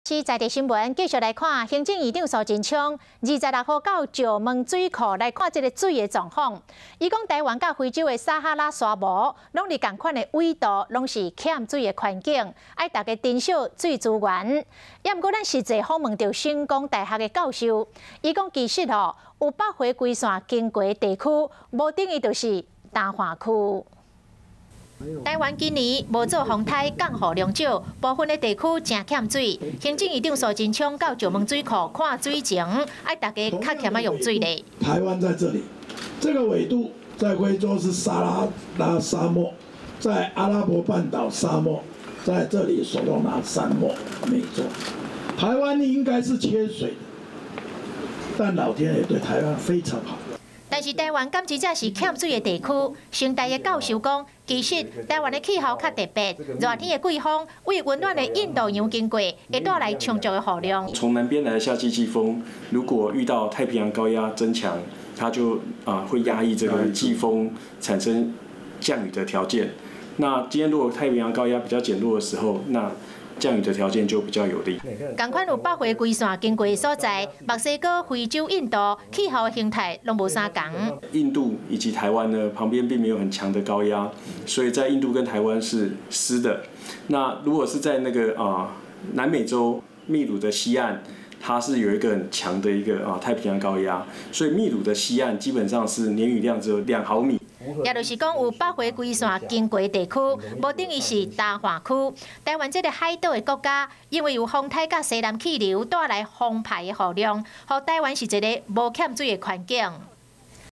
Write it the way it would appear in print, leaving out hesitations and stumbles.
市在地新闻继续来看，行政院长苏贞昌26号到石门水库来看这个水的状况。伊讲台湾甲非洲的撒哈拉沙漠，拢伫同款的纬度，拢是欠水的环境，爱大家珍惜水资源。也毋过，咱实际访问到成功大学的教授，伊讲其实有北回归线经过的地区，无等于就是淡化区。 台湾今年无做风台降雨量少，部分的地区正欠水。行政院长苏贞昌到石门水库看水情，爱大家较欠啊用水嘞。台湾在这里，这个纬度在非洲是撒哈拉沙漠，在阿拉伯半岛沙漠，在这里索罗纳沙漠，美洲。台湾应该是缺水的，但老天爷对台湾非常好。 但是台湾敢真正是欠水的地区，成大的教授讲，其实台湾的气候较特别，热天的季风为温暖的印度洋经过，会带来充足的雨量。从南边来的夏季季风，如果遇到太平洋高压增强，它就会压抑这个季风产生降雨的条件。那今天如果太平洋高压比较减弱的时候，那 降雨的条件就比较有利。同款有北回归线经过的所在，墨西哥、非洲、印度气候的形态拢无相同。印度以及台湾呢，旁边并没有很强的高压，所以在印度跟台湾是湿的。那如果是在那个南美洲秘鲁的西岸，它是有一个很强的一个太平洋高压，所以秘鲁的西岸基本上是年雨量只有2毫米。 也就是讲，有北回归线经过的地区，无等于是淡化区。台湾这个海岛的国家，因为有风台甲西南气流带来风排的雨量，互台湾是一个无欠水的环境。